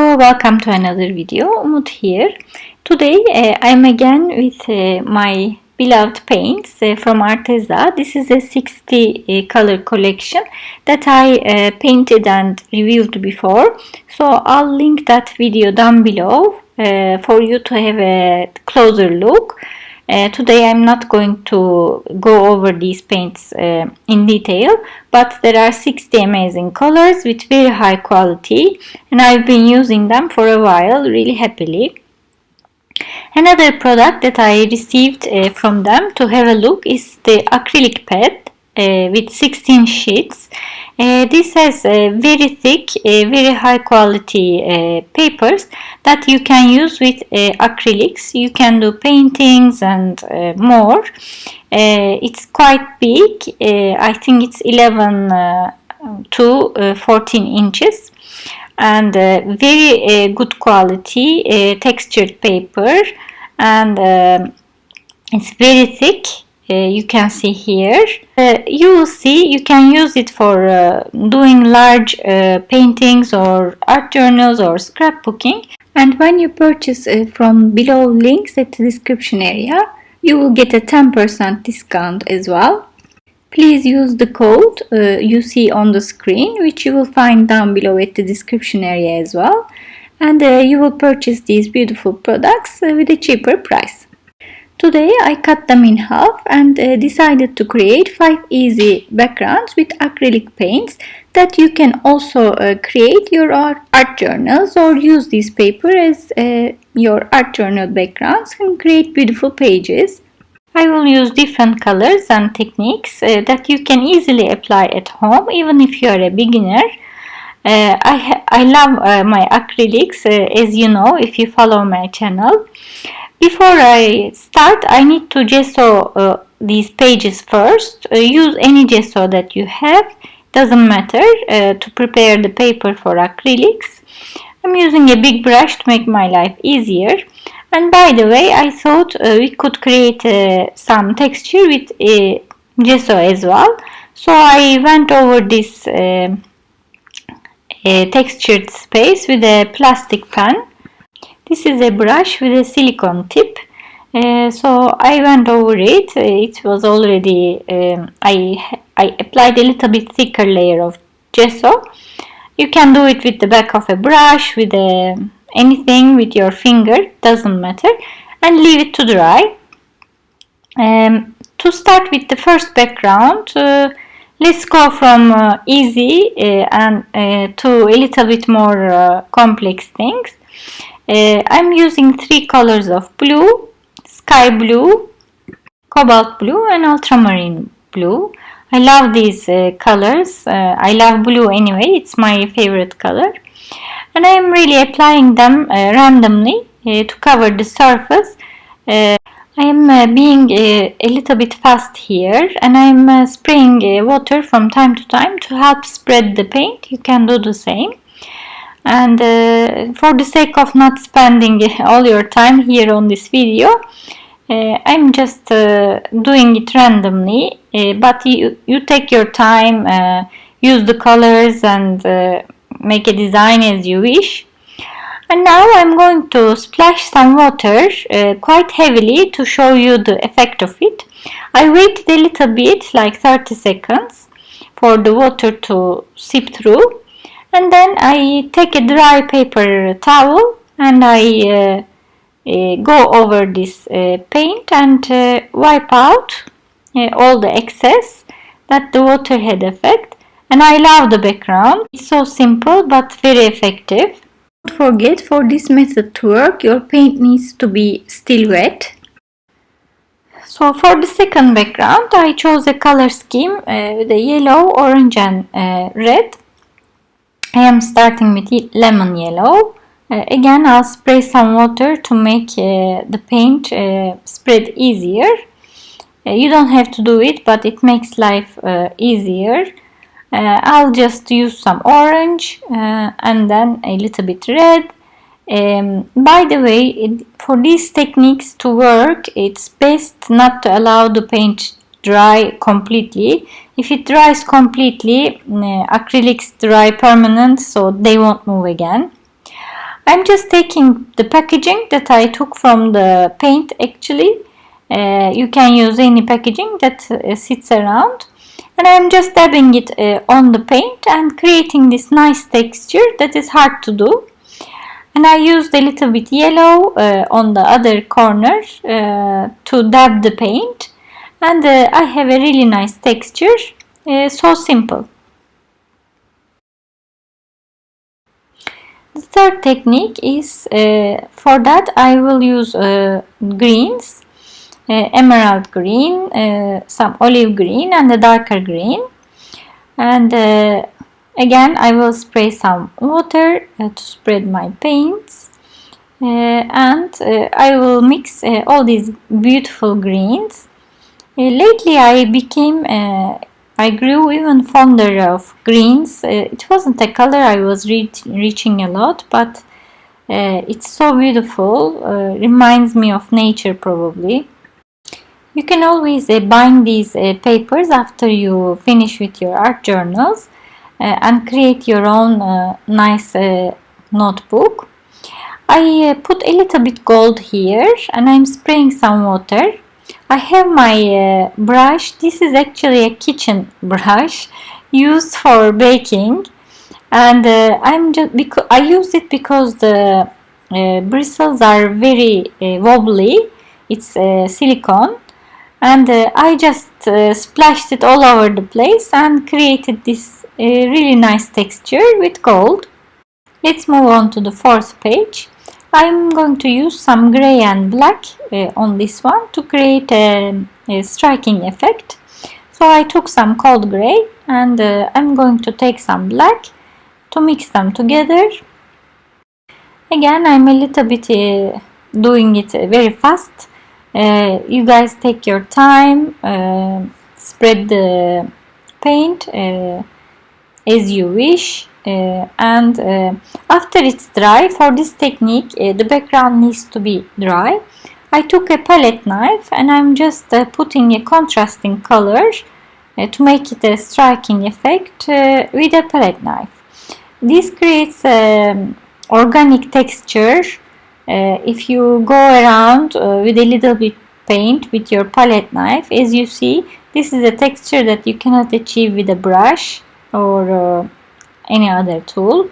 Hello, welcome to another video. Umut here. Today I'm again with my beloved paints from Arteza. This is a 60 color collection that I painted and reviewed before. So I'll link that video down below for you to have a closer look. Today I'm not going to go over these paints in detail, but there are 60 amazing colors with very high quality, and I've been using them for a while really happily. Another product that I received from them to have a look is the acrylic pad with 16 sheets. This has very thick, very high quality papers that you can use with acrylics. You can do paintings and more. It's quite big. I think it's 11 to 14 inches. And very good quality textured paper, and it's very thick. You can see here. You will see you can use it for doing large paintings or art journals or scrapbooking. And when you purchase from below links at the description area, you will get a 10% discount as well. Please use the code you see on the screen, which you will find down below at the description area as well. And you will purchase these beautiful products with a cheaper price. Today I cut them in half and decided to create 5 easy backgrounds with acrylic paints that you can also create your art journals, or use this paper as your art journal backgrounds and create beautiful pages. I will use different colors and techniques that you can easily apply at home, even if you are a beginner. I love my acrylics, as you know if you follow my channel. Before I start, I need to gesso these pages first. Use any gesso that you have, doesn't matter, to prepare the paper for acrylics. I'm using a big brush to make my life easier. And by the way, I thought we could create some texture with gesso as well. So I went over this textured space with a plastic pen. This is a brush with a silicone tip. So I went over it. It was already, I applied a little bit thicker layer of gesso. You can do it with the back of a brush, with anything, with your finger, doesn't matter, and leave it to dry. To start with the first background, let's go from easy and to a little bit more complex things. I'm using 3 colors of blue: sky blue, cobalt blue, and ultramarine blue. I love these colors. I love blue anyway, it's my favorite color. And I am really applying them randomly to cover the surface. I am being a little bit fast here, and I am spraying water from time to time to help spread the paint. You can do the same. And for the sake of not spending all your time here on this video, I'm just doing it randomly, but you take your time, use the colors and make a design as you wish. And now I'm going to splash some water quite heavily to show you the effect of it. I waited a little bit, like 30 seconds, for the water to seep through, and then I take a dry paper towel and I go over this paint and wipe out all the excess that the water had effect. And I love the background. It's so simple but very effective. Don't forget, for this method to work, your paint needs to be still wet. So for the second background, I chose a color scheme with a yellow, orange and red. I am starting with lemon yellow. Again, I'll spray some water to make the paint spread easier. You don't have to do it, but it makes life easier. I'll just use some orange and then a little bit red. By the way, for these techniques to work, it's best not to allow the paint dry completely. If it dries completely, acrylics dry permanent, so they won't move again. I'm just taking the packaging that I took from the paint actually. You can use any packaging that sits around. And I'm just dabbing it on the paint and creating this nice texture that is hard to do. And I used a little bit yellow on the other corner to dab the paint. And I have a really nice texture. So simple. The third technique is for that I will use greens, emerald green, some olive green and a darker green. And again I will spray some water to spread my paints. And I will mix all these beautiful greens. Lately I grew even fonder of greens. It wasn't a color I was reaching a lot, but it's so beautiful. Reminds me of nature probably. You can always bind these papers after you finish with your art journals and create your own nice notebook. I put a little bit gold here and I'm spraying some water. I have my brush. This is actually a kitchen brush used for baking, and I use it because the bristles are very wobbly. It's silicone, and I just splashed it all over the place and created this really nice texture with gold. Let's move on to the fourth page. I'm going to use some gray and black on this one to create a striking effect. So I took some cold gray and I'm going to take some black to mix them together. Again, I'm a little bit doing it very fast. You guys take your time, spread the paint as you wish. And after it's dry, for this technique the background needs to be dry. I took a palette knife and I'm just putting a contrasting color to make it a striking effect with a palette knife. This creates organic texture. If you go around with a little bit paint with your palette knife, as you see, this is a texture that you cannot achieve with a brush or any other tool.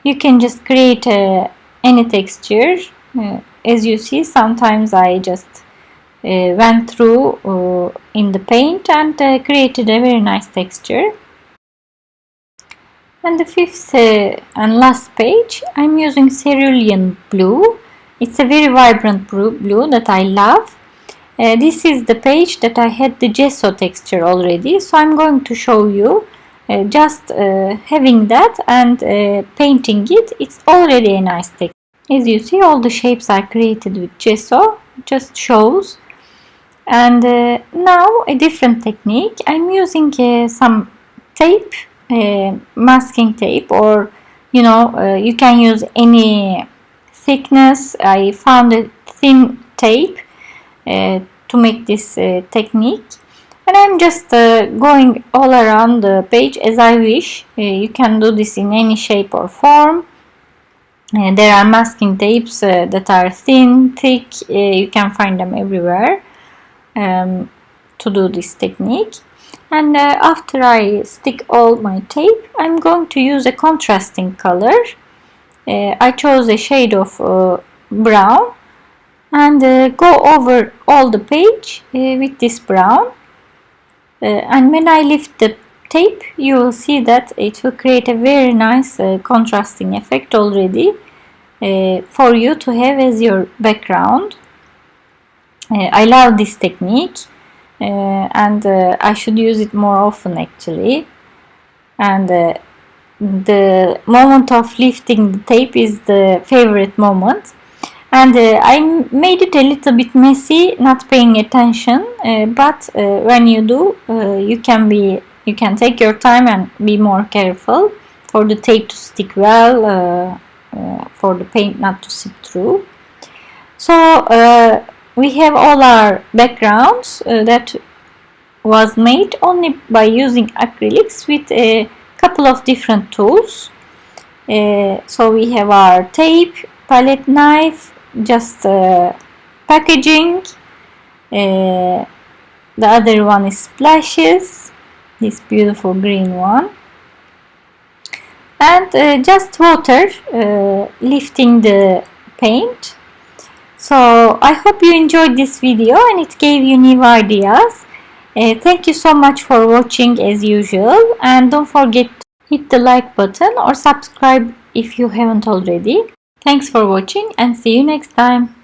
You can just create any texture. As you see, sometimes I just went through in the paint and created a very nice texture. And the fifth and last page, I'm using cerulean blue. It's a very vibrant blue that I love. This is the page that I had the gesso texture already, so I'm going to show you just having that and painting it. It's already a nice texture. As you see, all the shapes are created with gesso, just shows. And now a different technique. I'm using some tape, masking tape, or you can use any thickness. I found a thin tape to make this technique. And I'm just going all around the page as I wish. You can do this in any shape or form. There are masking tapes that are thin, thick. You can find them everywhere to do this technique. And after I stick all my tape, I'm going to use a contrasting color. I chose a shade of brown and go over all the page with this brown. And when I lift the tape, you will see that it will create a very nice contrasting effect already for you to have as your background. I love this technique and I should use it more often actually. And the moment of lifting the tape is the favorite moment. And I made it a little bit messy, not paying attention, but when you do, you can take your time and be more careful for the tape to stick well, for the paint not to seep through. So we have all our backgrounds that was made only by using acrylics with a couple of different tools. So we have our tape, palette knife, just packaging. The other one is splashes, this beautiful green one, and just water lifting the paint. So I hope you enjoyed this video and it gave you new ideas. Thank you so much for watching as usual, and don't forget to hit the like button or subscribe if you haven't already. Thanks for watching and see you next time.